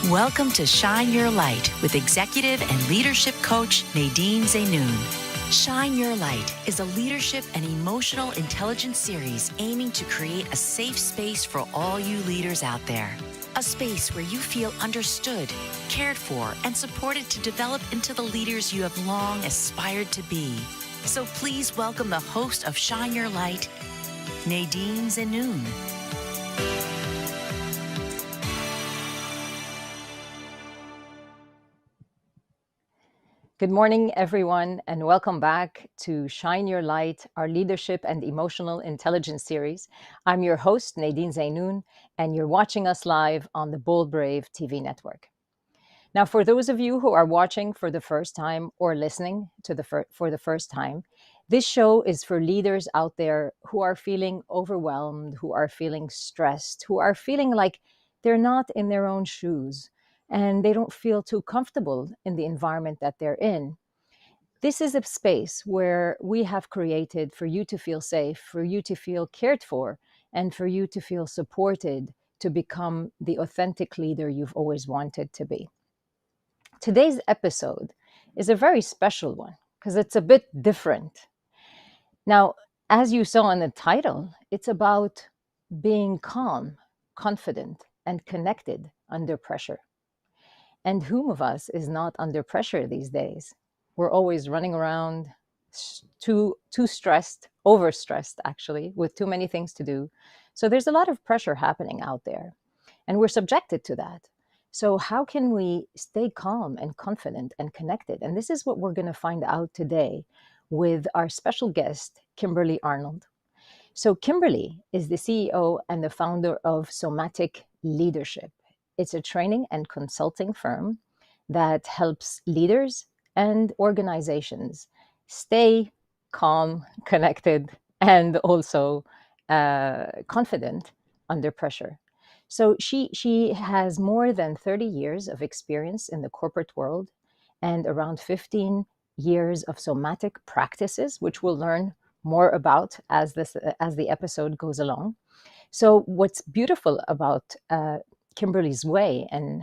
Welcome to Shine Your Light with executive and leadership coach Nadine Zeinoun. Shine Your Light is a leadership and emotional intelligence series aiming to create a safe space for all you leaders out there. A space where you feel understood, cared for, and supported to develop into the leaders you have long aspired to be. So please welcome the host of Shine Your Light, Nadine Zeinoun. Good morning, everyone, and welcome back to Shine Your Light, our leadership and emotional intelligence series. I'm your host, Nadine Zeinoun, and you're watching us live on the Bold Brave TV network. Now, for those of you who are watching for the first time or listening to for the first time, this show is for leaders out there who are feeling overwhelmed, who are feeling stressed, who are feeling like they're not in their own shoes, and they don't feel too comfortable in the environment that they're in. This is a space where we have created for you to feel safe, for you to feel cared for, and for you to feel supported to become the authentic leader you've always wanted to be. Today's episode is a very special one because it's a bit different. Now, as you saw in the title, it's about being calm, confident, and connected under pressure. And whom of us is not under pressure these days? We're always running around, too stressed, overstressed actually, with too many things to do. So there's a lot of pressure happening out there, and we're subjected to that. So how can we stay calm and confident and connected? And this is what we're going to find out today with our special guest, Kimberly Arnold. So Kimberly is the CEO and the founder of Somatic Leadership. It's a training and consulting firm that helps leaders and organizations stay calm, connected, and also confident under pressure. So she has more than 30 years of experience in the corporate world and around 15 years of somatic practices, which we'll learn more about as the episode goes along. So what's beautiful about Kimberly's way and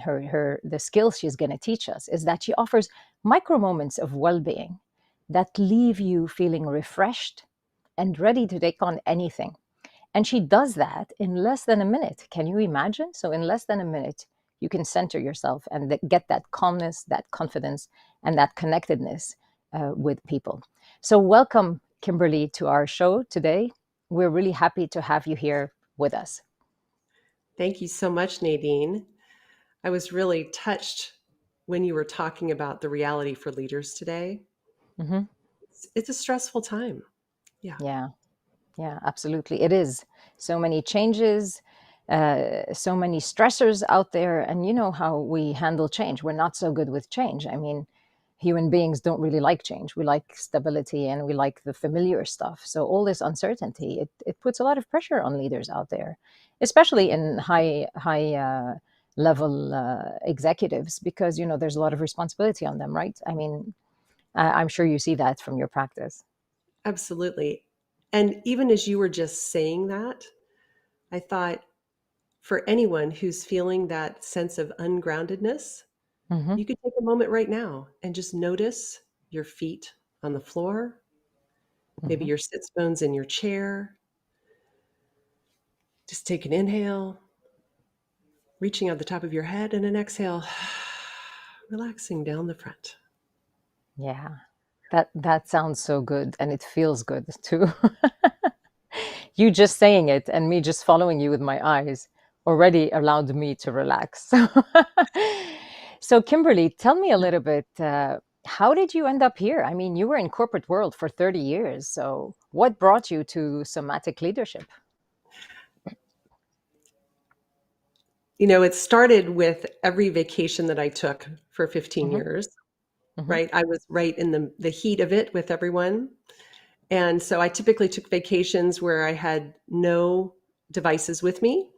the skills she's going to teach us is that she offers micro moments of well-being that leave you feeling refreshed and ready to take on anything. And she does that in less than a minute. Can you imagine? So in less than a minute, you can center yourself and get that calmness, that confidence, and that connectedness with people. So welcome, Kimberly, to our show today. We're really happy to have you here with us. Thank you so much, Nadine. I was really touched when you were talking about the reality for leaders today. Mm-hmm. It's a stressful time. Yeah, absolutely. It is. So many changes, so many stressors out there. And you know how we handle change. We're not so good with change. I mean, human beings don't really like change. We like stability and we like the familiar stuff. So all this uncertainty, it puts a lot of pressure on leaders out there, especially in high level executives, because, you know, there's a lot of responsibility on them, right? I mean, I'm sure you see that from your practice. Absolutely. And even as you were just saying that, I thought for anyone who's feeling that sense of ungroundedness, Mm-hmm. you could take a moment right now and just notice your feet on the floor, maybe Mm-hmm. your sits bones in your chair. Just take an inhale, reaching out the top of your head, and an exhale, relaxing down the front. Yeah, that sounds so good, and it feels good too. You just saying it and me just following you with my eyes already allowed me to relax. So, Kimberly, tell me a little bit. How did you end up here? I mean, you were in corporate world for 30 years. So, what brought you to somatic leadership? You know, it started with every vacation that I took for 15 Hmm. years, Hmm. right? I was right in the heat of it with everyone. And so I typically took vacations where I had no devices with me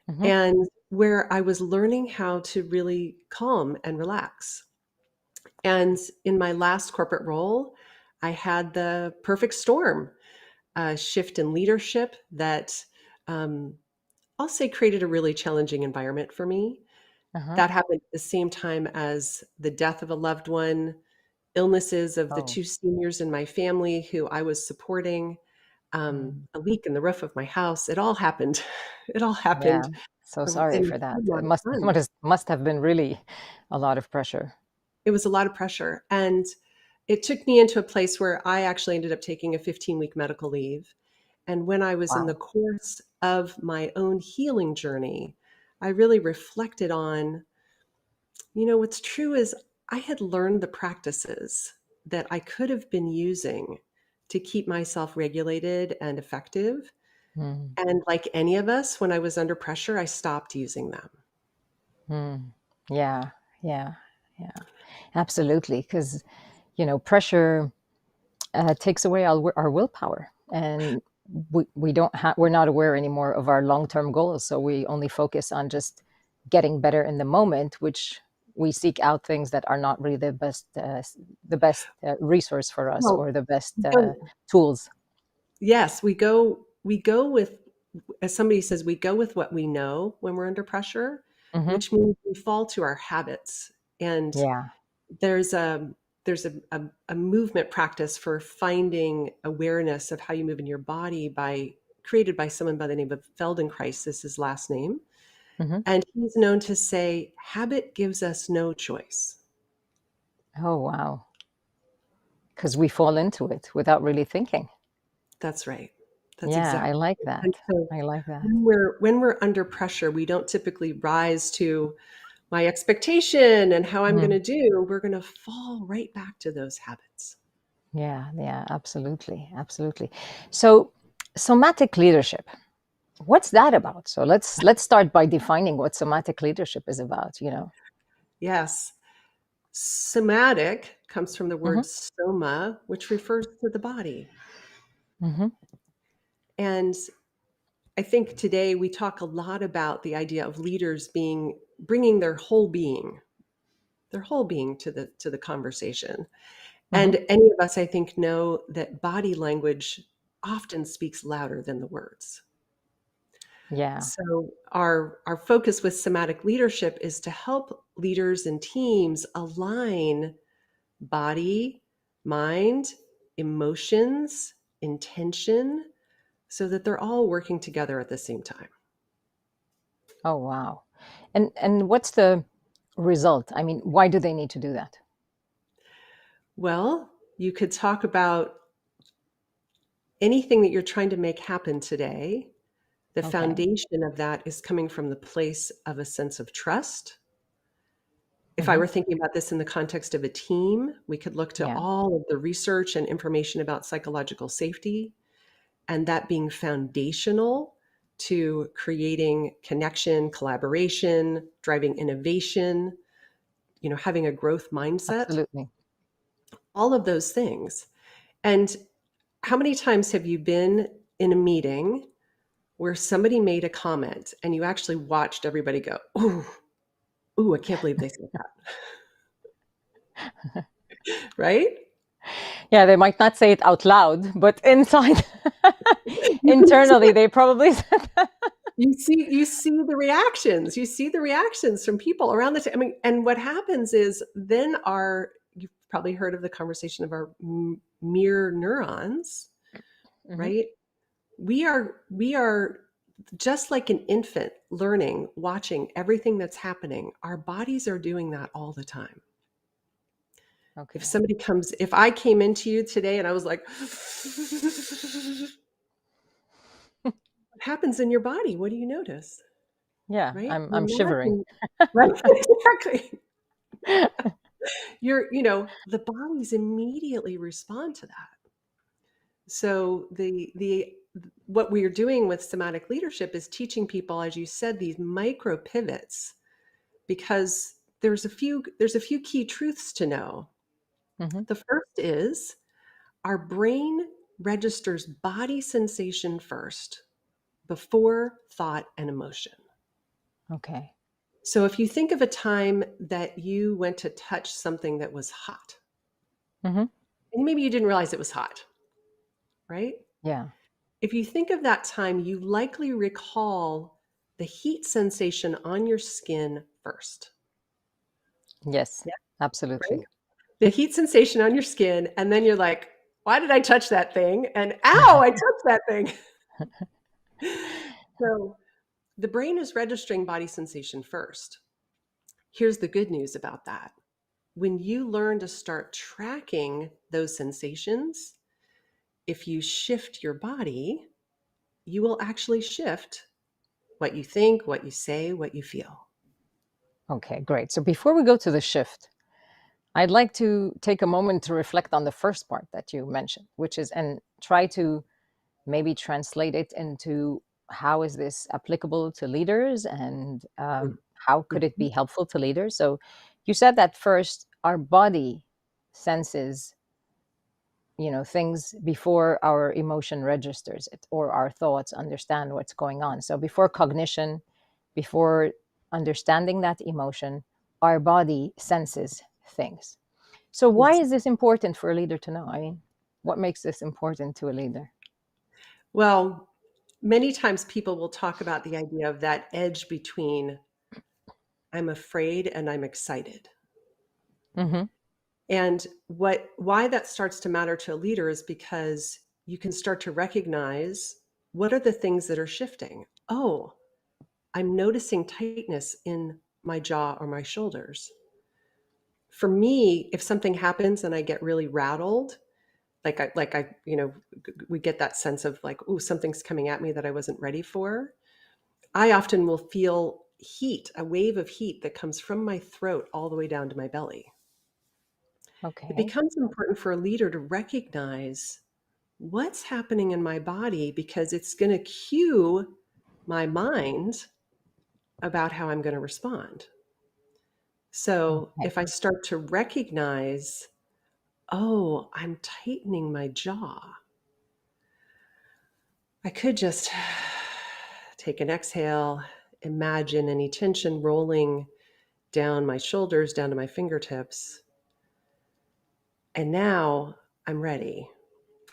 Hmm. and where I was learning how to really calm and relax. And in my last corporate role, I had the perfect storm, a shift in leadership that um, I'll say created a really challenging environment for me. Uh-huh. That happened at the same time as the death of a loved one, illnesses of the Oh, 2 seniors in my family who I was supporting, mm, a leak in the roof of my house. It all happened. It all yeah. happened So sorry in for a that. It lot of time. must have been really a lot of pressure. It was a lot of pressure, and it took me into a place where I actually ended up taking a 15-week medical leave. And when I was in the Wow. course of my own healing journey, I really reflected on, what's true is I had learned the practices that I could have been using to keep myself regulated and effective. Mm, And like any of us, when I was under pressure, I stopped using them. mm. Yeah, yeah, yeah. Absolutely. Because, pressure takes away our willpower, and we're not aware anymore of our long-term goals, so we only focus on just getting better in the moment, which we seek out things that are not really the best resource for us, Well, or the best no, tools. yes, we go with, as somebody says, we go with what we know when we're under pressure, Hmm. which means we fall to our habits. And Yeah. there's a there's a movement practice for finding awareness of how you move in your body by created by someone by the name of Feldenkrais, is his last name. Hmm. And he's known to say habit gives us no choice. Oh, wow. Because we fall into it without really thinking. That's right. That's Yeah, I exactly like right. And that. so I like that. when we're under pressure, we don't typically rise to my expectation and how I'm going Mhm. to do. We're going to fall right back to those habits. Yeah, yeah, absolutely, absolutely. So, somatic leadership, what's that about? So let's start by defining what somatic leadership is about. Yes. Somatic comes from the Hmm. word soma, which refers to the body. Hmm. And I think today we talk a lot about the idea of leaders being bringing their whole being to the conversation. Hmm. And any of us, I think, know that body language often speaks louder than the words. Yeah, So our focus with somatic leadership is to help leaders and teams align body, mind, emotions, intention, so that they're all working together at the same time. oh wow. And what's the result? I mean, why do they need to do that? Well, you could talk about anything that you're trying to make happen today. The Okay. foundation of that is coming from the place of a sense of trust. If I Hmm. were thinking about this in the context of a team, we could look to Yeah, all of the research and information about psychological safety, and that being foundational to creating connection, collaboration, driving innovation, having a growth mindset, absolutely. all of those things. And how many times have you been in a meeting where somebody made a comment and you actually watched everybody go, "Ooh, ooh, I can't believe they said that." Right? Yeah, they might not say it out loud, but inside, You can see internally, it. they probably said that. You see the reactions. You see the reactions from people around the I mean, and what happens is then you've probably heard of the conversation of our mirror neurons, Hmm. right? We are just like an infant learning, watching everything that's happening. Our bodies are doing that all the time. Okay. If I came into you today and I was like, what happens in your body? What do you notice? Yeah, Right? I'm shivering. Imagine, right? Exactly. The bodies immediately respond to that. So the what we are doing with somatic leadership is teaching people, as you said, these micro pivots, because there's a few key truths to know. Hmm. The first is our brain registers body sensation first before thought and emotion. Okay. So if you think of a time that you went to touch something that was hot, Hmm. and maybe you didn't realize it was hot, right? Yeah. If you think of that time, you likely recall the heat sensation on your skin first. Yes, Yeah, right? absolutely. The heat sensation on your skin, and then you're like, why did I touch that thing? And ow, I touched that thing. So the brain is registering body sensation first. Here's the good news about that. When you learn to start tracking those sensations, if you shift your body, you will actually shift what you think, what you say, what you feel. Okay, great. So before we go to the shift, I'd like to take a moment to reflect on the first part that you mentioned, which is, and try to maybe translate it into how is this applicable to leaders, and how could it Mhm. be helpful to leaders? So you said that first, our body senses, things before our emotion registers it, or our thoughts understand what's going on. So before cognition, before understanding that emotion, our body senses things. So why Yes. is this important for a leader to know? I mean, what makes this important to a leader? Well, many times people will talk about the idea of that edge between I'm afraid and I'm excited. Hmm. And why that starts to matter to a leader is because you can start to recognize what are the things that are shifting. Oh, I'm noticing tightness in my jaw or my shoulders. For me, if something happens and I get really rattled, we get that sense of like, oh, something's coming at me that I wasn't ready for. I often will feel heat, a wave of heat that comes from my throat all the way down to my belly. It Okay. becomes important for a leader to recognize what's happening in my body because it's going to cue my mind about how I'm going to respond. So Okay. if I start to recognize, oh, I'm tightening my jaw, I could just take an exhale, imagine any tension rolling down my shoulders, down to my fingertips. And now I'm ready.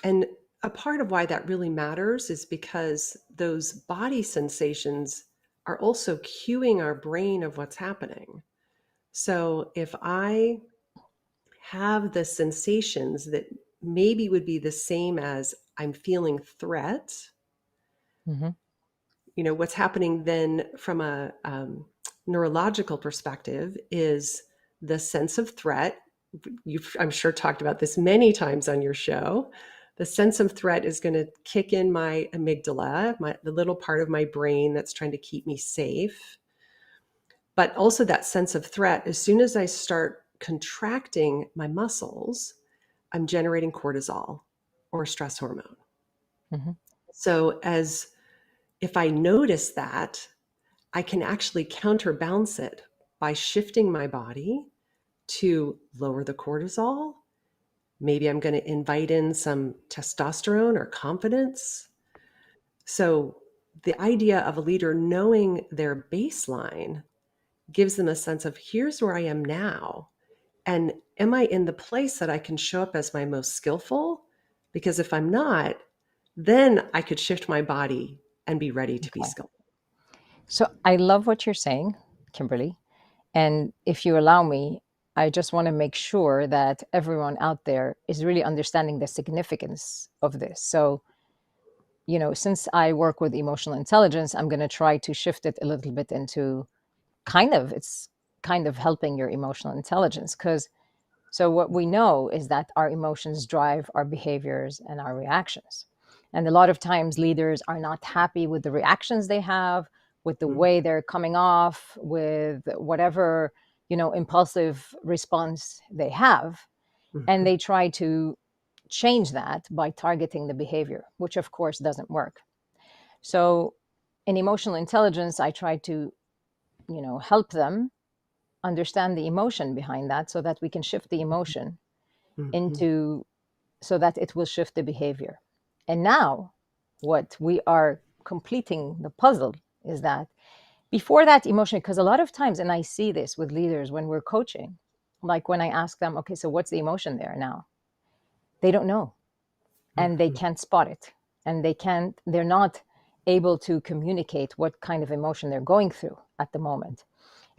And a part of why that really matters is because those body sensations are also cueing our brain of what's happening. So if I have the sensations that maybe would be the same as I'm feeling threat, Hmm. what's happening then from a neurological perspective is the sense of threat. You've, I'm sure, talked about this many times on your show. The sense of threat is going to kick in my amygdala, the little part of my brain that's trying to keep me safe. But also that sense of threat, as soon as I start contracting my muscles, I'm generating cortisol or stress hormone. Hmm. So as if I notice that, I can actually counterbalance it by shifting my body to lower the cortisol. Maybe I'm going to invite in some testosterone or confidence. So, the idea of a leader knowing their baseline gives them a sense of here's where I am now. And am I in the place that I can show up as my most skillful? Because if I'm not, then I could shift my body and be ready to be Okay. skillful. So I love what you're saying, Kimberly. And if you allow me, I just want to make sure that everyone out there is really understanding the significance of this. So, since I work with emotional intelligence, I'm going to try to shift it a little bit into it's kind of helping your emotional intelligence. Because so what we know is that our emotions drive our behaviors and our reactions. And a lot of times leaders are not happy with the reactions they have, with the Mhm. way they're coming off, with whatever, impulsive response they have. And Mhm. they try to change that by targeting the behavior, which of course doesn't work. So in emotional intelligence, I try to, help them understand the emotion behind that so that we can shift the emotion Mhm. into so that it will shift the behavior. And now, what we are completing the puzzle is that before that emotion, because a lot of times, and I see this with leaders when we're coaching, like when I ask them, okay, so what's the emotion there now? They don't know and they Mhm. can't spot it. And they're not able to communicate what kind of emotion they're going through at the moment.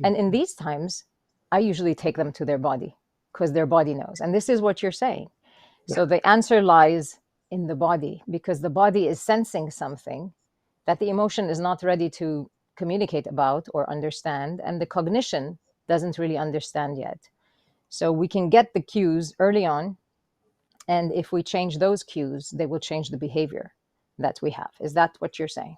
And in these times, I usually take them to their body because their body knows. And this is what you're saying. Yeah. So the answer lies in the body, because the body is sensing something that the emotion is not ready to communicate about or understand, and the cognition doesn't really understand yet. So we can get the cues early on, and if we change those cues, they will change the behavior that we have. Is that what you're saying?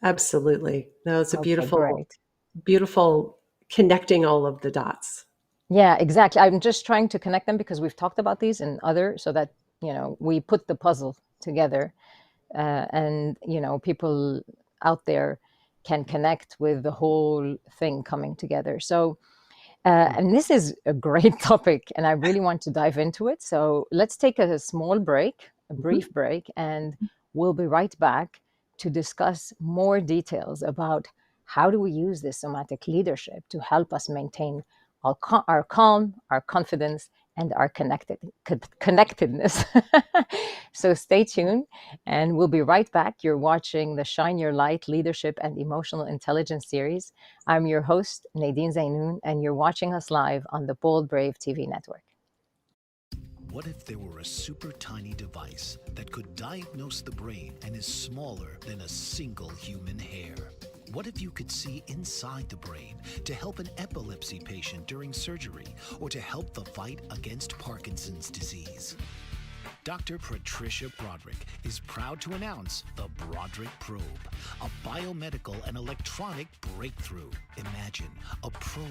Absolutely. No, it's a Okay, beautiful, great. beautiful connecting all of the dots. Yeah, exactly. I'm just trying to connect them because we've talked about these in other, so that we put the puzzle together, and people out there can connect with the whole thing coming together. So, and this is a great topic, and I really want to dive into it. So let's take a small break, a Mhm. brief break, and we'll be right back to discuss more details about how do we use this somatic leadership to help us maintain our calm, our confidence, and our connectedness. So stay tuned, and we'll be right back. You're watching the Shine Your Light Leadership and Emotional Intelligence series. I'm your host, Nadine Zeinoun, and you're watching us live on the Bold Brave TV network. What if there were a super tiny device that could diagnose the brain and is smaller than a single human hair? What if you could see inside the brain to help an epilepsy patient during surgery or to help the fight against Parkinson's disease? Dr. Patricia Broderick is proud to announce the Broderick Probe, a biomedical and electronic breakthrough. Imagine a probe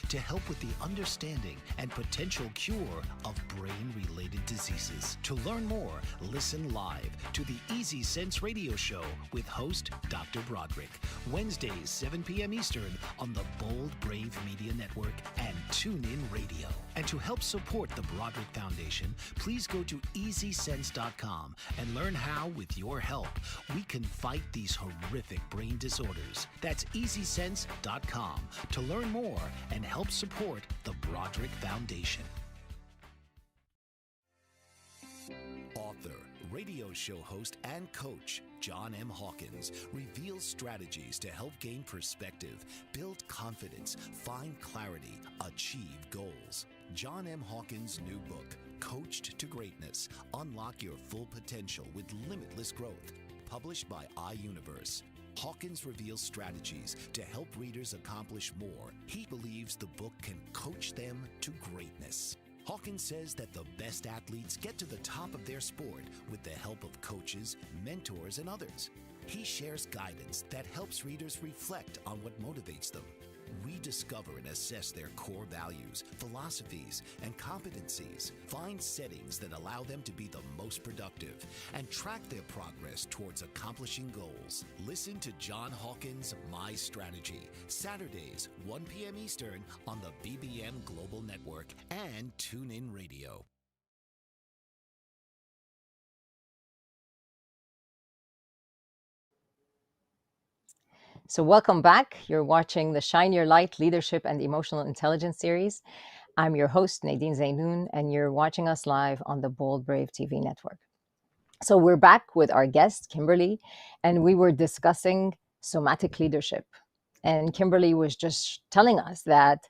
to help with the understanding and potential cure of brain-related diseases. To learn more, listen live to the Easy Sense radio show with host Dr. Broderick, Wednesdays 7 p.m. Eastern on the Bold Brave Media Network and TuneIn Radio. And to help support the Broderick Foundation, please go to EasySense.com and learn how, with your help, we can fight these horrific brain disorders. That's EasySense.com to learn more and help support the Broderick Foundation. Author, radio show host, and coach John M. Hawkins reveals strategies to help gain perspective, build confidence, find clarity, achieve goals. John M. Hawkins' new book, Coached to Greatness, Unlock Your Full Potential with Limitless Growth, published by iUniverse. Hawkins reveals strategies to help readers accomplish more. He believes the book can coach them to greatness. Hawkins says that the best athletes get to the top of their sport with the help of coaches, mentors, and others. He shares guidance that helps readers reflect on what motivates them. We discover and assess their core values, philosophies, and competencies, find settings that allow them to be the most productive, and track their progress towards accomplishing goals. Listen to John Hawkins' My Strategy, Saturdays, 1 p.m. Eastern on the BBM Global Network and TuneIn Radio. So welcome back. You're watching the Shine Your Light Leadership and Emotional Intelligence series. I'm your host, Nadine Zeinoun, and you're watching us live on the Bold Brave TV network. So we're back with our guest, Kimberly, and we were discussing somatic leadership. And Kimberly was just telling us that,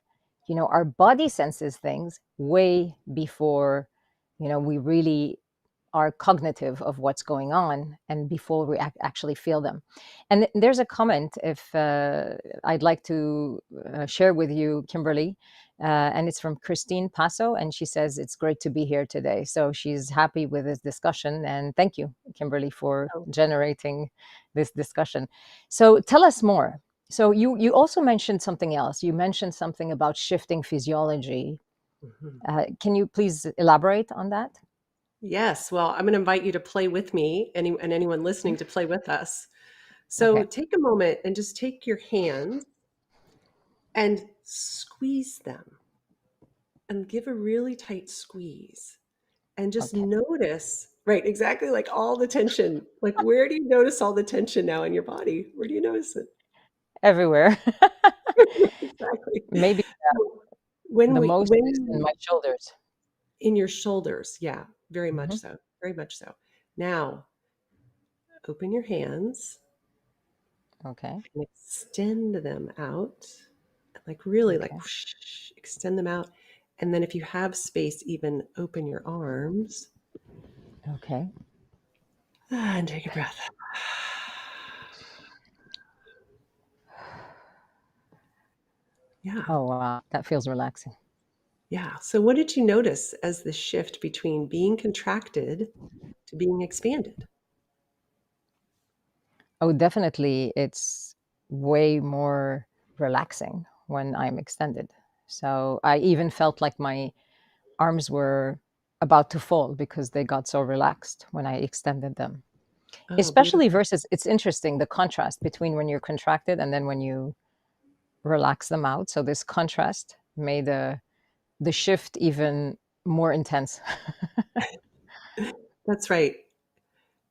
our body senses things way before, we really are cognitive of what's going on and before we actually feel them. And there's a comment, if I'd like to share with you, Kimberly, and it's from Christine Passo, and she says it's great to be here today. So she's happy with this discussion, and thank you, Kimberly, for generating this discussion. So tell us more. So you also mentioned something else. You mentioned something about shifting physiology. Can you please elaborate on that? Yes. Well, I'm going to invite you to play with me and anyone listening to play with us. So Okay. take a moment and just take your hands and squeeze them and give a really tight squeeze and just Okay. notice, right, exactly, like all the tension. Like, where do you notice all the tension now in your body? Where do you notice it? Everywhere. Exactly. Maybe So when the we most is in when my shoulders. in your shoulders, yeah, Mhm. very much so. Now, open your hands Okay. and extend them out. Like really like Okay. whoosh, extend them out. And then if you have space, even open your arms. Okay. And take a breath. Yeah. Oh, wow. That feels relaxing. Yeah. So what did you notice as the shift between being contracted to being expanded? Oh, definitely. It's way more relaxing when I'm extended. So I even felt like my arms were about to fall because they got so relaxed when I extended them. Oh, Especially beautiful. versus, it's interesting the contrast between when you're contracted and then when you relax them out. So this contrast made the shift even more intense. That's right.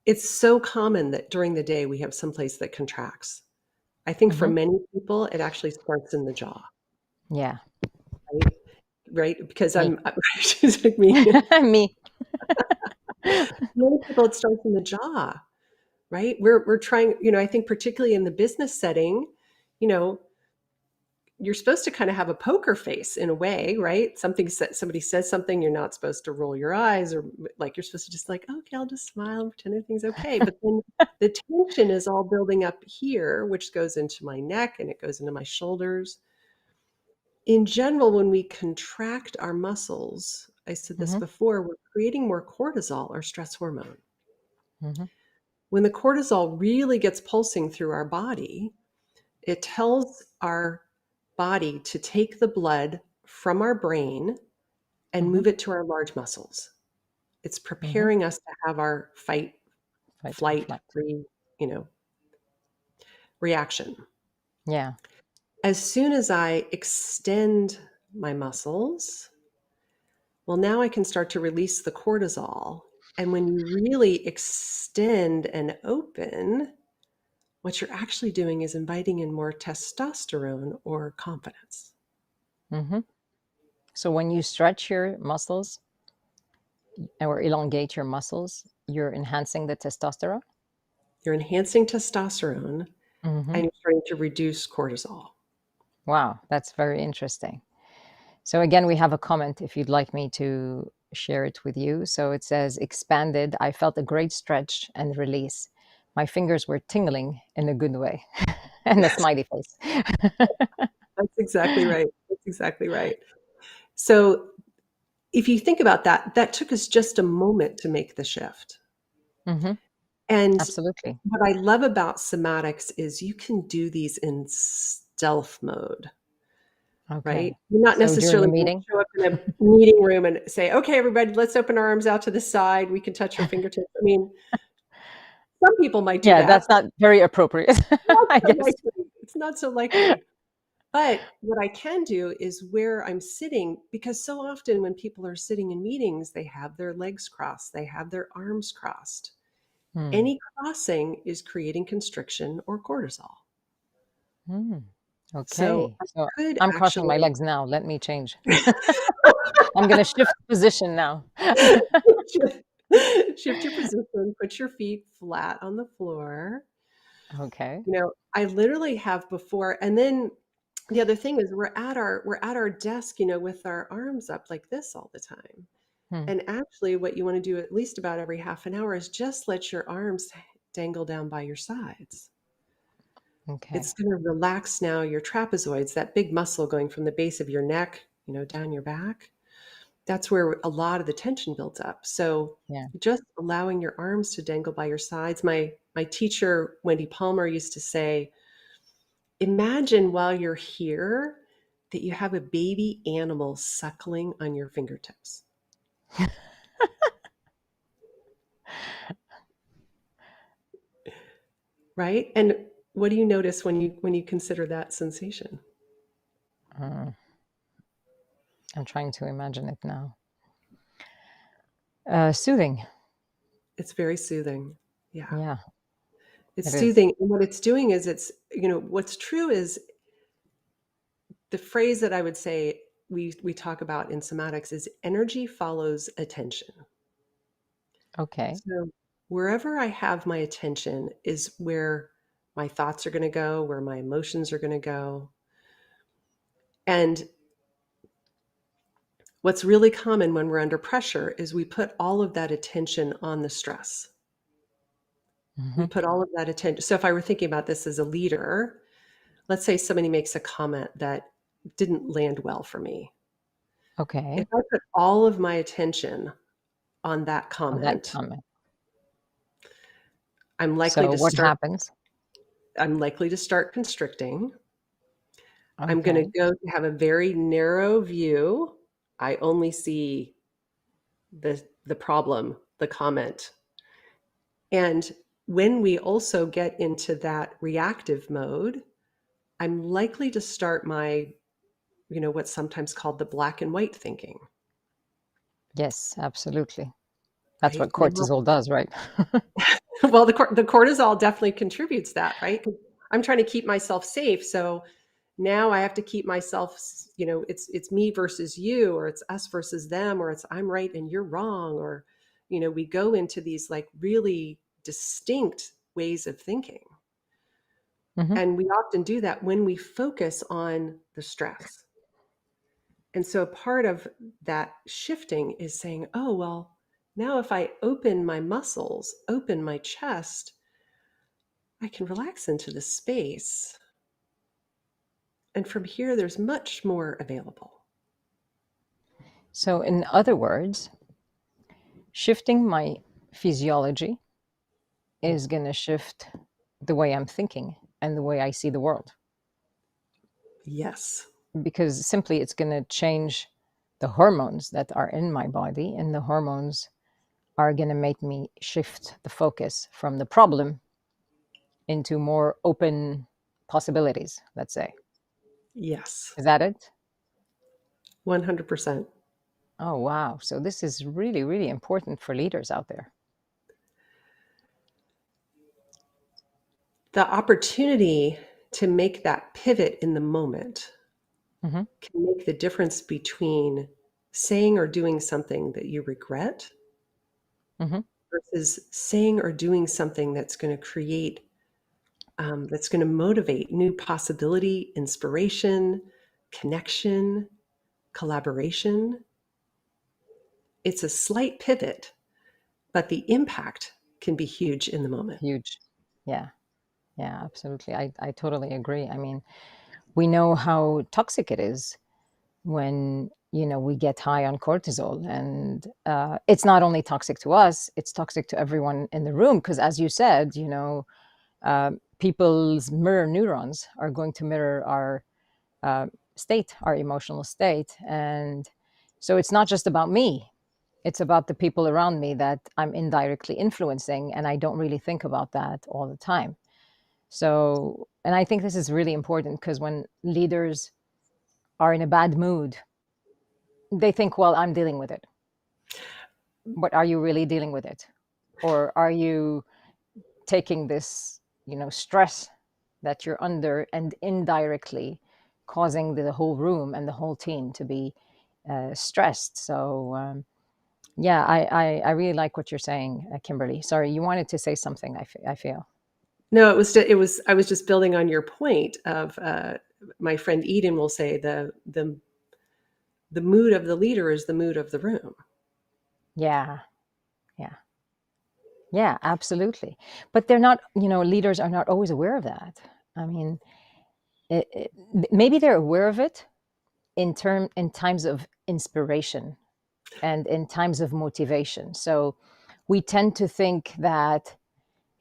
It's so common that during the day we have some place that contracts. I think for Hmm. many people, it actually starts in the jaw, Yeah, right? Right? Because me. she's like me. Me. Many people, it starts in the jaw, right? We're trying, I think particularly in the business setting, you know, you're supposed to kind of have a poker face in a way, right? Somebody says something, you're not supposed to roll your eyes or like you're supposed to just like, okay, I'll just smile and pretend everything's okay. But then the tension is all building up here, which goes into my neck and it goes into my shoulders. In general, when we contract our muscles, I said this Hmm. before, we're creating more cortisol or stress hormone. Hmm. When the cortisol really gets pulsing through our body, it tells our body to take the blood from our brain and Hmm. move it to our large muscles. It's Hmm. preparing us to have our fight, Fight or flight, flight. you know, reaction. Yeah. As soon as I extend my muscles, well, now I can start to release the cortisol. And when you really extend and open, what you're actually doing is inviting in more testosterone or confidence. Hmm. So when you stretch your muscles or elongate your muscles, you're enhancing the testosterone. You're enhancing testosterone Hmm. and you're starting to reduce cortisol. Wow, that's very interesting. So again, we have a comment if you'd like me to share it with you. So it says, expanded, I felt a great stretch and release. My fingers were tingling in a good way. And a smiley face. That's exactly right. That's exactly right. So if you think about that, that took us just a moment to make the shift. Hmm. And Absolutely. what I love about somatics is you can do these in stealth mode, right? Okay. You're not So during a necessarily going to meeting? show up in a meeting room and say, okay, everybody, let's open our arms out to the side. We can touch our fingertips. I mean, some people might do Yeah, that. that's not very appropriate, Not I so guess. likely. It's not so likely. But what I can do is where I'm sitting, because so often when people are sitting in meetings, they have their legs crossed, they have their arms crossed. Hmm. Any crossing is creating constriction or cortisol. Hmm. So Okay. I So could I'm crossing my actually legs now. Let me change. I'm going to shift position now. shift your position, put your feet flat on the floor. Okay. I literally have before, and then the other thing is we're at our desk, with our arms up like this all the time. Hmm. And actually, what you want to do at least about every half an hour is just let your arms dangle down by your sides. It's Okay. going to relax now your trapezoids, that big muscle going from the base of your neck, down your back. That's where a lot of the tension builds up. So Yeah. just allowing your arms to dangle by your sides. My teacher, Wendy Palmer, used to say, imagine while you're here that you have a baby animal suckling on your fingertips. Right? And what do you notice when you consider that sensation? Mm, I'm trying to imagine it now. Soothing. It's very soothing. Yeah. Yeah, It's it is. soothing. And what it's doing is what's true is the phrase that I would say we talk about in somatics is energy follows attention. Okay. So wherever I have my attention is where my thoughts are going to go, where my emotions are going to go. And what's really common when we're under pressure is we put all of that attention on the stress. We put all of that attention. So if I were thinking about this as a leader, let's say somebody makes a comment that didn't land well for me. Okay. If I put all of my attention on that On that comment, comment. I'm likely So to what start happens? I'm likely to start constricting. I'm going Okay. to go to have a very narrow view. I only see the problem, the comment. And when we also get into that reactive mode, I'm likely to start my, what's sometimes called the black and white thinking, Yes, absolutely. That's right? what cortisol does, right? Well, the cortisol definitely contributes that, right? 'Cause I'm trying to keep myself safe. So now I have to keep myself, it's me versus you, or it's us versus them, or it's I'm right and you're wrong. Or, we go into these like really distinct ways of thinking. Mhm. And we often do that when we focus on the stress. And so part of that shifting is saying, oh, well, now if I open my muscles, open my chest, I can relax into this space. And from here, there's much more available. So in other words, shifting my physiology is going to shift the way I'm thinking and the way I see the world, Yes. because simply it's going to change the hormones that are in my body, and the hormones are going to make me shift the focus from the problem into more open possibilities, let's say. Yes. Is that it? 100%. Oh, wow. So this is really, really important for leaders out there. The opportunity to make that pivot in the moment Hmm. can make the difference between saying or doing something that you regret Hmm. versus saying or doing something that's going to that's going to motivate new possibility, inspiration, connection, collaboration. It's a slight pivot, but the impact can be huge in the moment. Huge. Yeah. Yeah, absolutely. I totally agree. I mean, we know how toxic it is when we get high on cortisol, and it's not only toxic to us, it's toxic to everyone in the room, because as you said, people's mirror neurons are going to mirror our state, our emotional state. And so it's not just about me, it's about the people around me that I'm indirectly influencing, and I don't really think about that all the time. So, and I think this is really important, because when leaders are in a bad mood, they think, well, I'm dealing with it. But are you really dealing with it? Or are you taking this, stress that you're under and indirectly causing the whole room and the whole team to be stressed? So, yeah, I really like what you're saying, Kimberly. Sorry, you wanted to say something, I feel. No, I was just building on your point of my friend Eden will say the mood of the leader is the mood of the room. Yeah, yeah. Yeah, absolutely. But they're not, leaders are not always aware of that. I mean, maybe they're aware of it in times of inspiration and in times of motivation. So we tend to think that,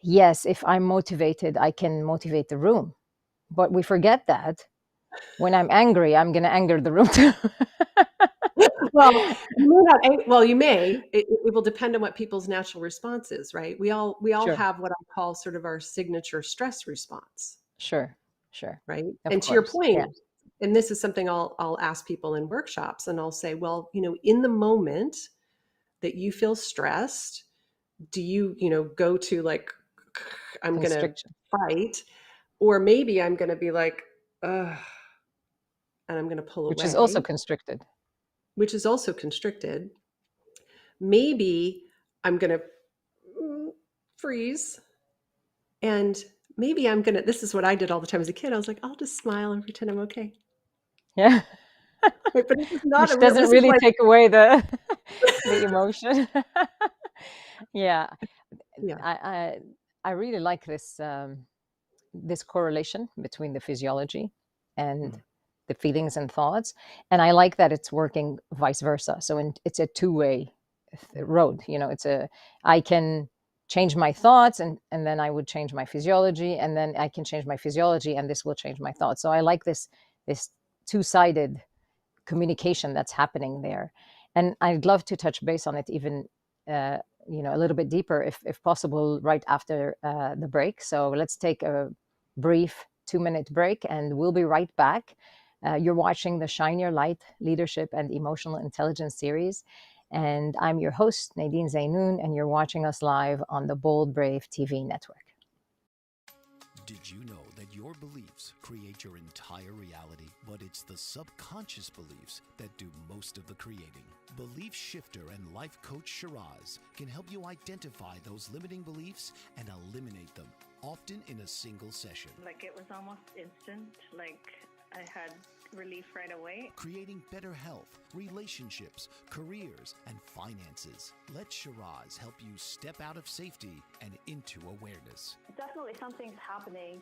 yes, if I'm motivated, I can motivate the room. But we forget that when I'm angry, I'm going to anger the room too. Well, you may not, well, you may. It will depend on what people's natural response is, right? We all Sure, have what I call sort of our signature stress response, sure, sure. right? Of And to your course. point, Yeah. and this is something I'll ask people in workshops, and I'll say, well, in the moment that you feel stressed, do you, go to like, I'm gonna Constriction, fight, or maybe I'm gonna be like, ugh, and I'm gonna pull which is also away, constricted. which is also constricted. Maybe I'm going to freeze, and maybe this is what I did all the time as a kid. I was like, I'll just smile and pretend I'm okay. Yeah. Right? But Which doesn't this is really like, take away the emotion. Yeah. yeah. I, I I really like this correlation between the physiology and Mm. the feelings and thoughts, and I like that it's working vice versa. So it's a two-way road. I can change my thoughts, and then I would change my physiology, and then I can change my physiology, and this will change my thoughts. So I like this two-sided communication that's happening there. And I'd love to touch base on it even uh, a little bit deeper, if possible, right after the break. So let's take a brief 2-minute break, and we'll be right back. You're watching the Shine Your Light Leadership and Emotional Intelligence series, and I'm your host, Nadine Zeinoun, and you're watching us live on the Bold Brave TV network. Did you know that your beliefs create your entire reality? But it's the subconscious beliefs that do most of the creating. Belief shifter and life coach Shiraz can help you identify those limiting beliefs and eliminate them, often in a single session. Like, it was almost instant. Like, I had relief right away. Creating better health, relationships, careers, and finances. Let Shiraz help you step out of safety and into awareness. Definitely something's happening.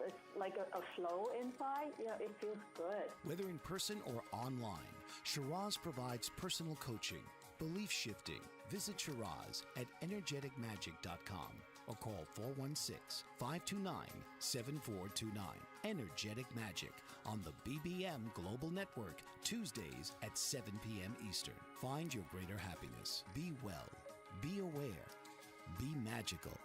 It's like a flow inside. It feels good. Whether in person or online, Shiraz provides personal coaching, belief shifting. Visit Shiraz at energeticmagic.com or call 416-529-7429. Energetic Magic on the BBM Global Network, Tuesdays at 7 p.m. Eastern. Find your greater happiness. Be well. Be aware. Be magical.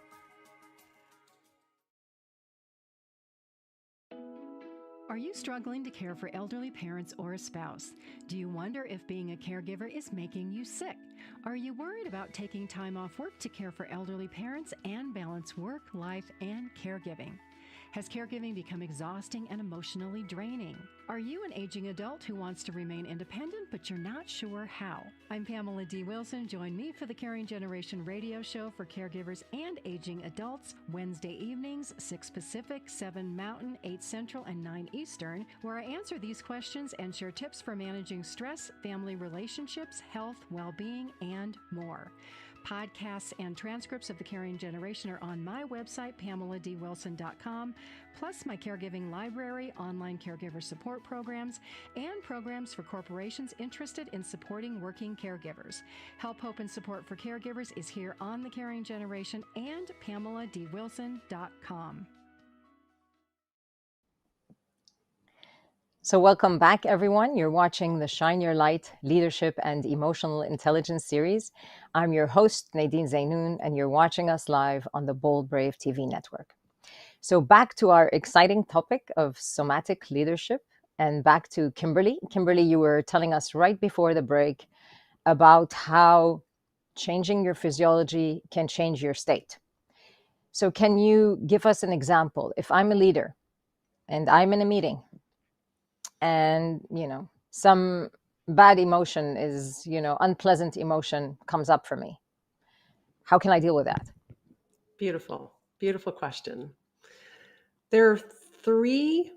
Are you struggling to care for elderly parents or a spouse? Do you wonder if being a caregiver is making you sick? Are you worried about taking time off work to care for elderly parents and balance work, life, and caregiving? Has caregiving become exhausting and emotionally draining? Are you an aging adult who wants to remain independent, but you're not sure how? I'm Pamela D. Wilson. Join me for the Caring Generation radio show for caregivers and aging adults, Wednesday evenings, 6 Pacific, 7 Mountain, 8 Central, and 9 Eastern, where I answer these questions and share tips for managing stress, family relationships, health, well-being, and more. Podcasts and transcripts of The Caring Generation are on my website, PamelaDWilson.com, plus my caregiving library, online caregiver support programs, and programs for corporations interested in supporting working caregivers. Help, hope, and support for caregivers is here on The Caring Generation and PamelaDWilson.com. So welcome back, everyone. You're watching the Shine Your Light Leadership and Emotional Intelligence series. I'm your host, Nadine Zeinoun, and you're watching us live on the Bold Brave TV network. So back to our exciting topic of somatic leadership, and back to Kimberly. Kimberly, you were telling us right before the break about how changing your physiology can change your state. So can you give us an example? If I'm a leader and I'm in a meeting, and some bad emotion is unpleasant emotion comes up for me, how can I deal with that? Beautiful question. There are 3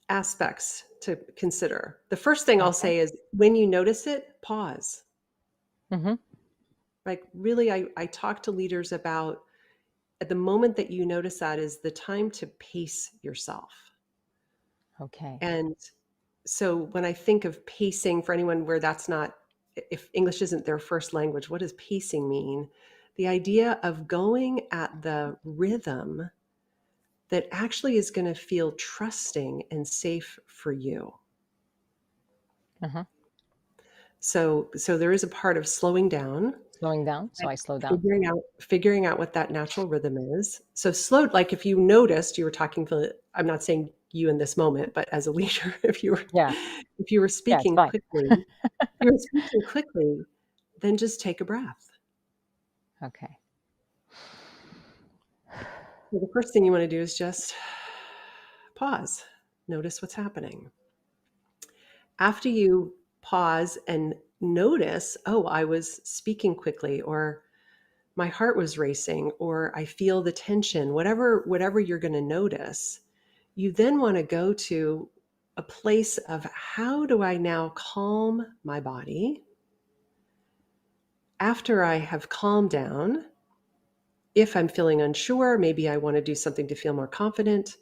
aspects to consider. The first thing I'll say is, when you notice it, pause. Mm-hmm. Like, really, I talk to leaders about, at the moment that you notice that, is the time to pace yourself. Okay. And so when I think of pacing, for anyone where that's not, if English isn't their first language, what does pacing mean? The idea of going at the rhythm that actually is going to feel trusting and safe for you. Mm-hmm. So there is a part of slowing down. Slowing down. So I slow down. Figuring out what that natural rhythm is. So slow, like if you noticed, you were talking, I'm not saying you in this moment, but as a leader, if you were speaking quickly, then just take a breath. Okay. So the first thing you want to do is just pause. Notice what's happening. After you pause and notice, oh, I was speaking quickly, or my heart was racing, or I feel the tension, whatever you're going to notice, you then want to go to a place of how do I now calm my body after I have calmed down. If I'm feeling unsure, maybe I want to do something to feel more confident.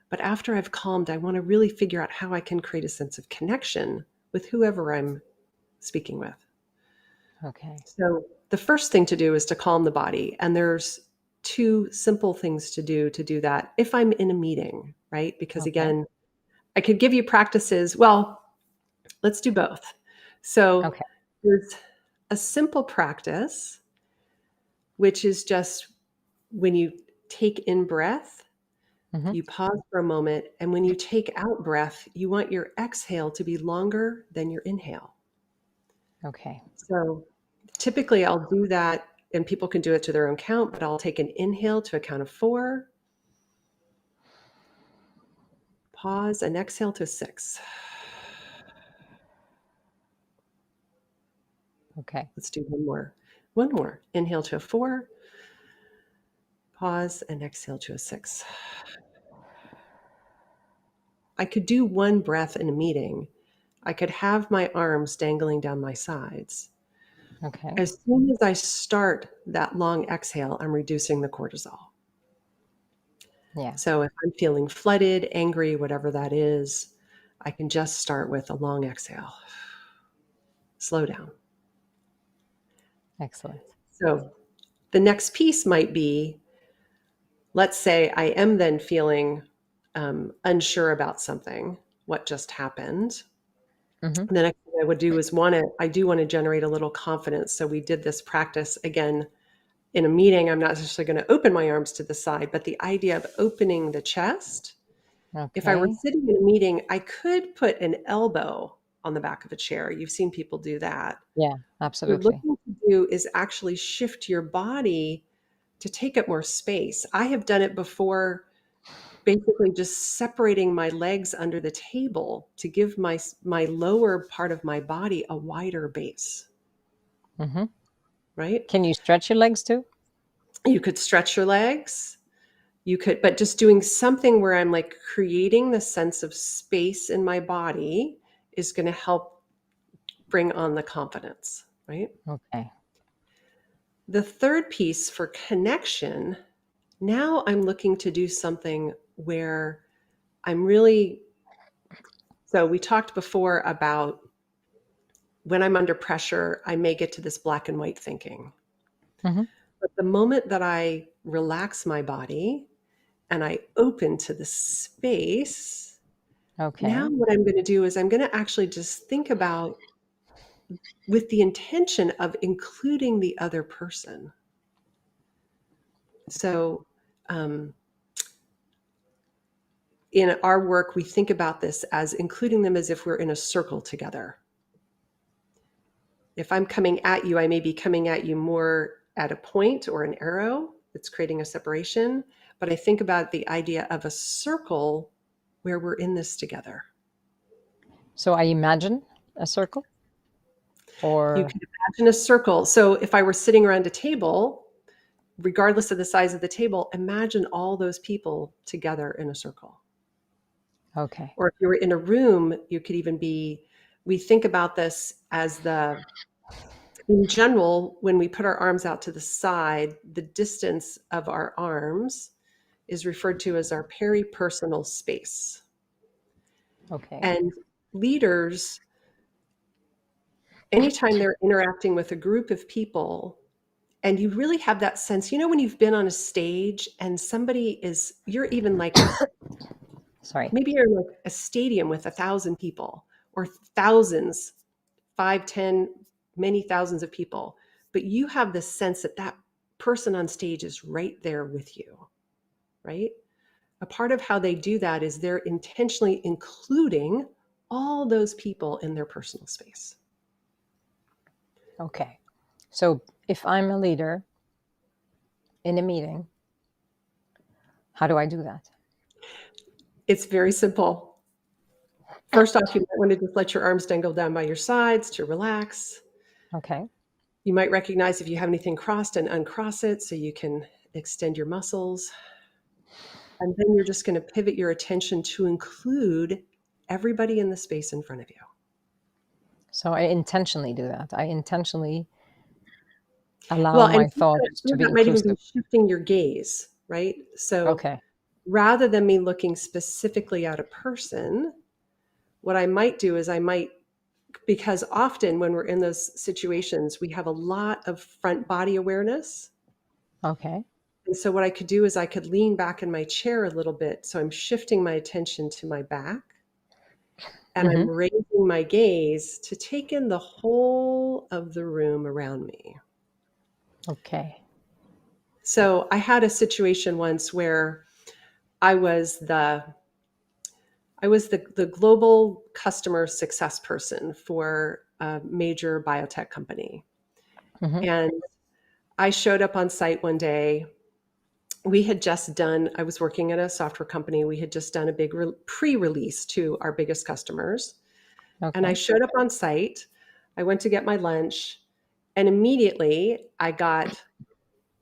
But after I've calmed, I want to really figure out how I can create a sense of connection with whoever I'm speaking with. Okay. So the first thing to do is to calm the body. And there's two simple things to do that if I'm in a meeting, right? Because Okay. again, I could give you practices. Well, let's do both. So Okay. there's a simple practice, which is just when you take in breath, Mhm. you pause for a moment. And when you take out breath, you want your exhale to be longer than your inhale. Okay. So typically I'll do that, and people can do it to their own count, but I'll take an inhale to a count of 4, pause, and exhale to 6. Okay. Let's do one more. One more. Inhale to a 4, pause, and exhale to a 6. I could do one breath in a meeting. I could have my arms dangling down my sides. Okay. As soon as I start that long exhale, I'm reducing the cortisol. Yeah. So if I'm feeling flooded, angry, whatever that is, I can just start with a long exhale. Slow down. Excellent. So the next piece might be, let's say I am then feeling unsure about something, what just happened. Mhm. The next thing I would do is I do want to generate a little confidence. So we did this practice again in a meeting. I'm not necessarily going to open my arms to the side, but the idea of opening the chest. If I were Okay. sitting in a meeting, I could put an elbow on the back of a chair. You've seen people do that. Yeah, What you're absolutely. looking to do is actually shift your body to take up more space. I have done it before, basically just separating my legs under the table to give my lower part of my body a wider base, Mhm. right? Can you stretch your legs too? You could stretch your legs. You could, but just doing something where I'm like creating the sense of space in my body is going to help bring on the confidence, right? Okay. The third piece for connection, now I'm looking to do something where I'm really, so we talked before about when I'm under pressure, I may get to this black and white thinking. Mhm. But the moment that I relax my body and I open to the space, now Okay. what I'm going to do is I'm going to actually just think about with the intention of including the other person. So, in our work, we think about this as including them as if we're in a circle together. If I'm coming at you, I may be coming at you more at a point or an arrow that's creating a separation. But I think about the idea of a circle where we're in this together. So I imagine a circle You or can imagine a circle. So if I were sitting around a table, regardless of the size of the table, imagine all those people together in a circle. okay. Or if you were in a room, you could even be, we think about this as in general, when we put our arms out to the side, the distance of our arms is referred to as our peripersonal space. Okay. And leaders, anytime they're interacting with a group of people, and you really have that sense, when you've been on a stage and you're even like Sorry. maybe you're like a stadium with 1,000 people or thousands, 5, 10, many thousands of people, but you have the sense that that person on stage is right there with you, right? A part of how they do that is they're intentionally including all those people in their personal space. Okay. So if I'm a leader in a meeting, how do I do that? It's very simple. First off, you might want to just let your arms dangle down by your sides to relax. Okay. You might recognize if you have anything crossed and uncross it so you can extend your muscles. And then you're just going to pivot your attention to include everybody in the space in front of you. So I intentionally do that. I intentionally allow Well, and my thoughts to be that might even be inclusive. shifting your gaze, right? So Okay. rather than me looking specifically at a person, what I might do is because often when we're in those situations, we have a lot of front body awareness. Okay. And so what I could do is I could lean back in my chair a little bit. So I'm shifting my attention to my back and Mm-hmm. I'm raising my gaze to take in the whole of the room around me. Okay. So I had a situation once where I was the global customer success person for a major biotech company. Mm-hmm. And I showed up on site one day. I was working at a software company. We had just done a big pre-release to our biggest customers. And I Okay. showed up on site. I went to get my lunch. And immediately I got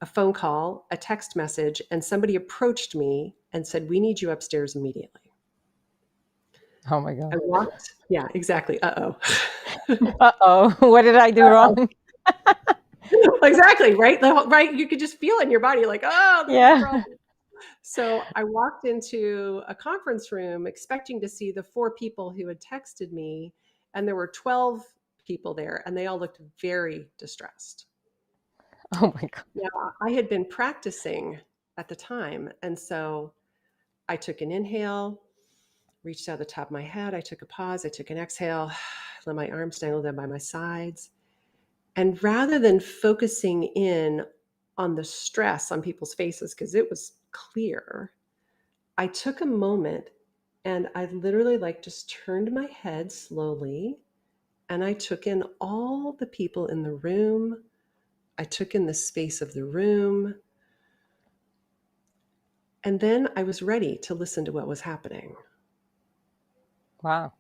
a phone call, a text message, and somebody approached me and said, "We need you upstairs immediately." Oh my God. Yeah, exactly. Uh-oh. Uh-oh. What did I do wrong? Exactly, right? Right. You could just feel it in your body like, oh, there's a Yeah. problem. So I walked into a conference room expecting to see the 4 people who had texted me, and there were 12 people there, and they all looked very distressed. Oh my God. Now, I had been practicing at the time, and so I took an inhale, reached out the top of my head, I took a pause, I took an exhale, let my arms dangle down by my sides. And rather than focusing in on the stress on people's faces, because it was clear, I took a moment and I literally just turned my head slowly and I took in all the people in the room. I took in the space of the room. And then I was ready to listen to what was happening. Wow.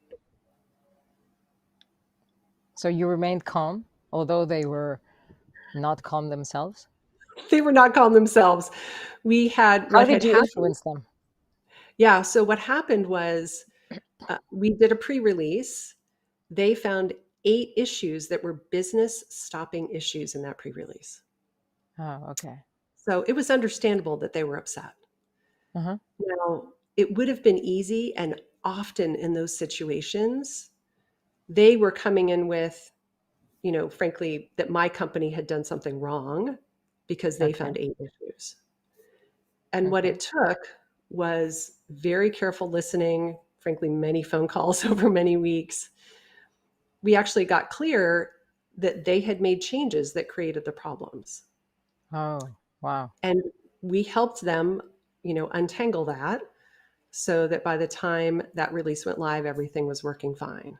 So you remained calm, although they were not calm themselves? They were not calm themselves. How What did had you happened. influence them? Yeah. So what happened was we did a pre-release. They found 8 issues that were business stopping issues in that pre-release. Oh, okay. So it was understandable that they were upset. Uh-huh. Now, it would have been easy, and often in those situations, they were coming in with, frankly, that my company had done something wrong because they Okay. found 8 issues. And what Okay. it took was very careful listening, frankly, many phone calls over many weeks. We actually got clear that they had made changes that created the problems. Oh, wow. And we helped them, untangle that so that by the time that release went live, everything was working fine.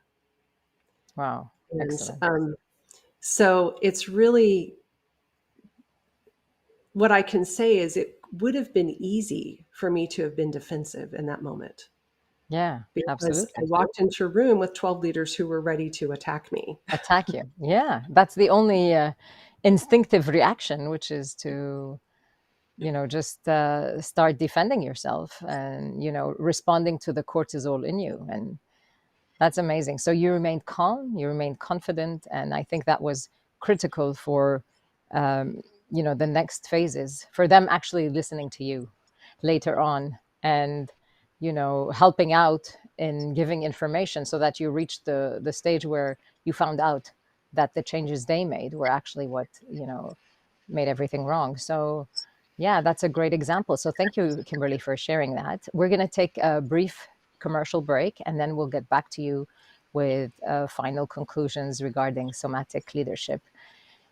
Wow. And Excellent. so it's really, what I can say is it would have been easy for me to have been defensive in that moment Yeah, because I absolutely. walked into a room with 12 leaders who were ready to attack me. Attack you. Yeah, that's the only instinctive reaction, which is to, just start defending yourself and, responding to the cortisol in you. And that's amazing. So you remained calm, you remained confident, and I think that was critical for, the next phases, for them actually listening to you later on and, helping out in giving information so that you reached the stage where you found out that the changes they made were actually what, made everything wrong. So yeah, that's a great example. So thank you, Kimberly, for sharing that. We're going to take a brief commercial break, and then we'll get back to you with final conclusions regarding somatic leadership.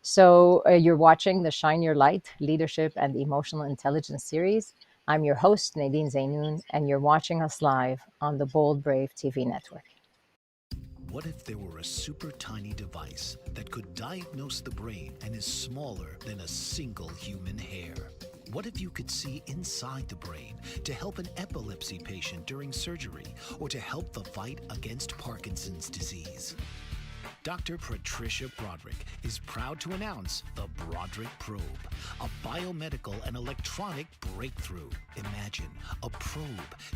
So you're watching the Shine Your Light Leadership and Emotional Intelligence series. I'm your host, Nadine Zeinoun, and you're watching us live on the Bold Brave TV network. What if there were a super tiny device that could diagnose the brain and is smaller than a single human hair? What if you could see inside the brain to help an epilepsy patient during surgery or to help the fight against Parkinson's disease? Dr. Patricia Broderick is proud to announce the Broderick Probe, a biomedical and electronic breakthrough. Imagine a probe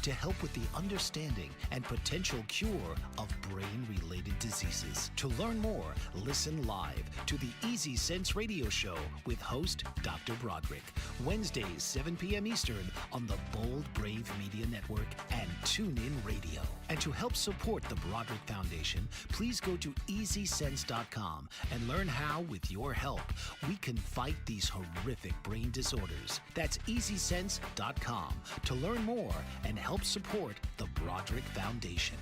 to help with the understanding and potential cure of brain-related diseases. To learn more, listen live to the Easy Sense radio show with host Dr. Broderick, Wednesdays 7 p.m. Eastern on the Bold Brave Media Network and TuneIn Radio. And to help support the Broderick Foundation, please go to EasySense.com and learn how, with your help, we can fight these horrific brain disorders. That's EasySense.com to learn more and help support the Broderick Foundation.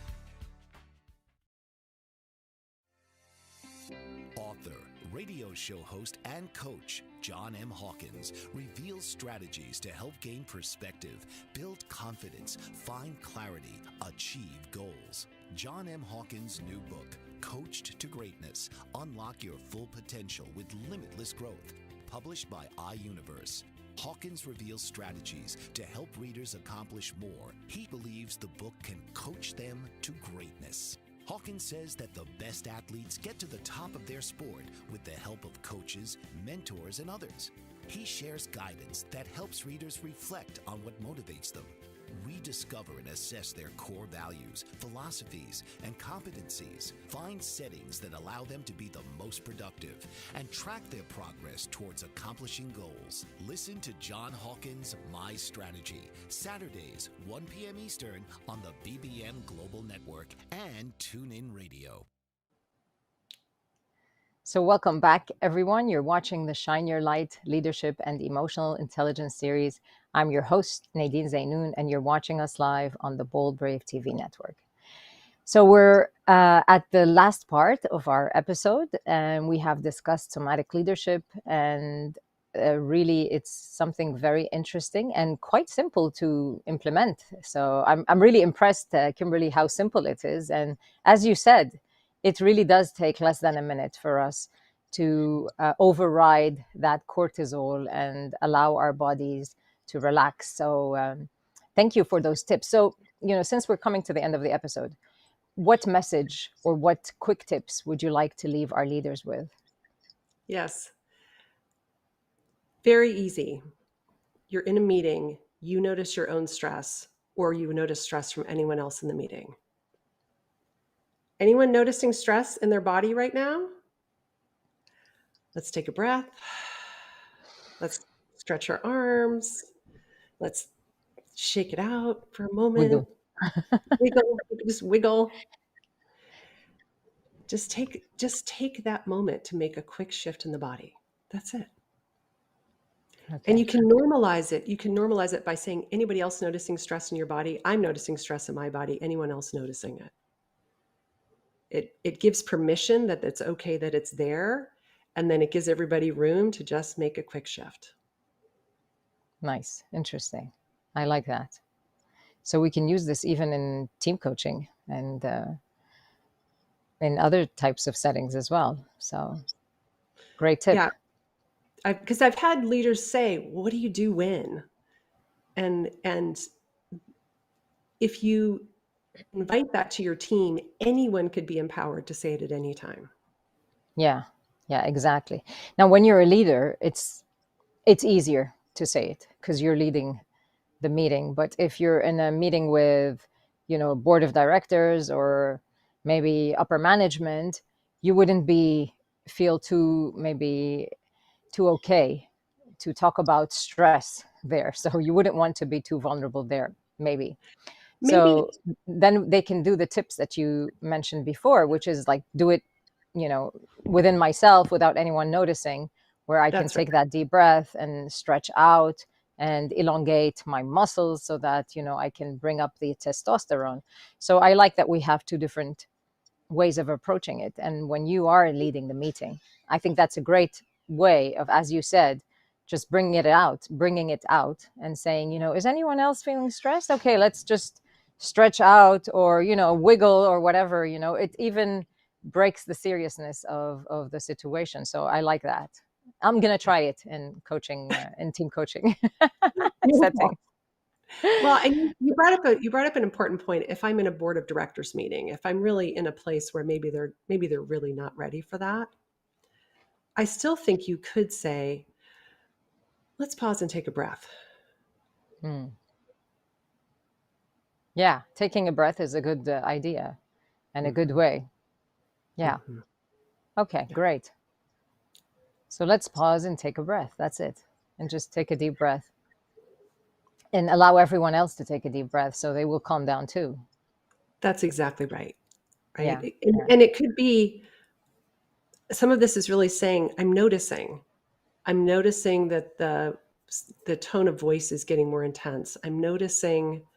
Author, radio show host, and coach John M. Hawkins reveals strategies to help gain perspective, build confidence, find clarity, achieve goals. John M. Hawkins' new book, Coached to Greatness, Unlock Your Full Potential with Limitless Growth, published by iUniverse. Hawkins reveals strategies to help readers accomplish more. He believes the book can coach them to greatness. Hawkins says that the best athletes get to the top of their sport with the help of coaches, mentors, and others. He shares guidance that helps readers reflect on what motivates them, rediscover and assess their core values, philosophies, and competencies, find settings that allow them to be the most productive, and track their progress towards accomplishing goals. Listen to John Hawkins' My Strategy, Saturdays, 1 p.m. Eastern on the BBM Global Network and TuneIn Radio. So welcome back, everyone. You're watching the Shine Your Light Leadership and Emotional Intelligence series. I'm your host, Nadine Zeinoun, and you're watching us live on the Bold Brave TV network. So we're at the last part of our episode, and we have discussed somatic leadership, and really it's something very interesting and quite simple to implement. So I'm really impressed, Kimberly, how simple it is. And as you said, it really does take less than a minute for us to override that cortisol and allow our bodies to relax. So thank you for those tips. So, since we're coming to the end of the episode, what message or what quick tips would you like to leave our leaders with? Yes. Very easy. You're in a meeting, you notice your own stress, or you notice stress from anyone else in the meeting. Anyone noticing stress in their body right now? Let's take a breath. Let's stretch our arms. Let's shake it out for a moment. Wiggle. Just wiggle. Just take that moment to make a quick shift in the body. That's it. Okay. And you can normalize it. You can normalize it by saying, anybody else noticing stress in your body? I'm noticing stress in my body. Anyone else noticing it? It gives permission that it's okay that it's there. And then it gives everybody room to just make a quick shift. Nice. Interesting. I like that. So we can use this even in team coaching and in other types of settings as well. So great tip. Yeah. Because I've had leaders say, what do you do when? And if you invite that to your team, anyone could be empowered to say it at any time. Yeah, exactly. Now, when you're a leader, it's easier to say it because you're leading the meeting. But if you're in a meeting with, board of directors or maybe upper management, you wouldn't feel too okay to talk about stress there. So you wouldn't want to be too vulnerable there, maybe. So then they can do the tips that you mentioned before, which is like do it, within myself without anyone noticing, where I can take that deep breath and stretch out and elongate my muscles so that, I can bring up the testosterone. So I like that we have two different ways of approaching it. And when you are leading the meeting, I think that's a great way of, as you said, just bringing it out and saying, is anyone else feeling stressed? Okay, let's just stretch out or, wiggle or whatever, it even breaks the seriousness of the situation. So I like that. I'm going to try it in coaching, in team coaching setting. Well, and you brought up an important point. If I'm in a board of directors meeting, if I'm really in a place where maybe they're really not ready for that, I still think you could say, let's pause and take a breath. Hmm. Yeah, taking a breath is a good idea and a good Mhm. way. Yeah. Mhm. Okay, Yeah. great. So let's pause and take a breath. That's it. And just take a deep breath and allow everyone else to take a deep breath so they will calm down too. That's exactly right. Yeah. Right. Yeah. And it could be some of this is really saying, I'm noticing. I'm noticing that the tone of voice is getting more intense. I'm noticing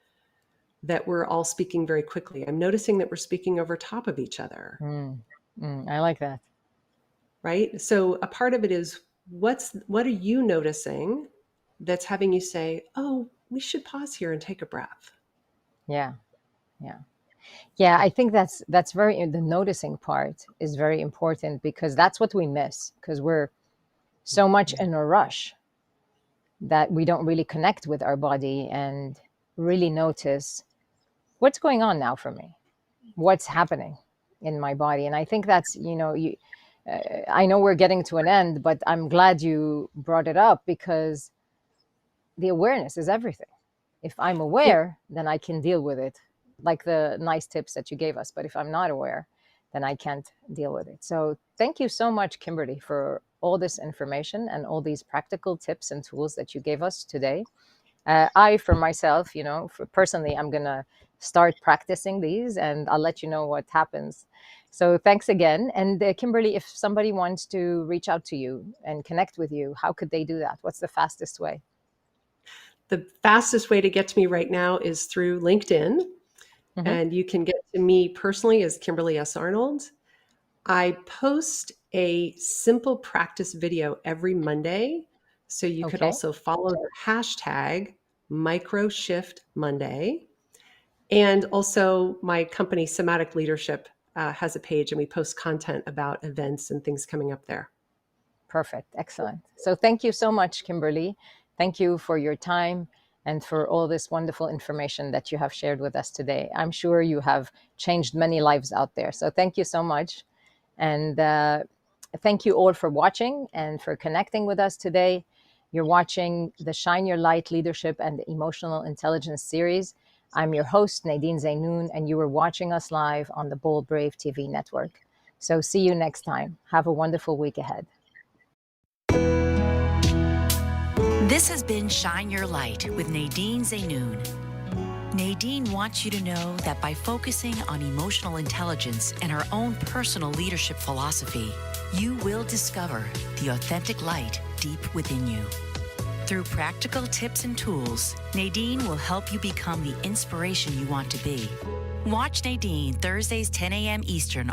that we're all speaking very quickly. I'm noticing that we're speaking over top of each other, I like that. right? So a part of it is what are you noticing that's having you say, "Oh, we should pause here and take a breath." Yeah. Yeah. Yeah, I think that's very the noticing part is very important because that's what we miss because we're so much in a rush that we don't really connect with our body and really notice what's going on now for me, what's happening in my body. And I think that's, I know we're getting to an end, but I'm glad you brought it up because the awareness is everything. If I'm Yeah. aware, then I can deal with it, like the nice tips that you gave us. But if I'm not aware, then I can't deal with it. So thank you so much, Kimberly, for all this information and all these practical tips and tools that you gave us today. I, for myself, personally, I'm going to start practicing these and I'll let you know what happens. So thanks again. And Kimberly, if somebody wants to reach out to you and connect with you, how could they do that? What's the fastest way? The fastest way to get to me right now is through LinkedIn, Mm-hmm. and you can get to me personally as Kimberly S. Arnold. I post a simple practice video every Monday. So you could Okay, also follow the hashtag #MicroShiftMonday. And also, my company, Somatic Leadership, has a page and we post content about events and things coming up there. perfect. Excellent. So thank you so much, Kimberly. Thank you for your time and for all this wonderful information that you have shared with us today. I'm sure you have changed many lives out there. So thank you so much. And thank you all for watching and for connecting with us today. You're watching the Shine Your Light Leadership and Emotional Intelligence series. I'm your host, Nadine Zeinoun, and you are watching us live on the Bold Brave TV network. So see you next time. Have a wonderful week ahead. This has been Shine Your Light with Nadine Zeinoun. Nadine wants you to know that by focusing on emotional intelligence and her own personal leadership philosophy, you will discover the authentic light deep within you. Through practical tips and tools, Nadine will help you become the inspiration you want to be. Watch Nadine Thursdays 10 a.m. Eastern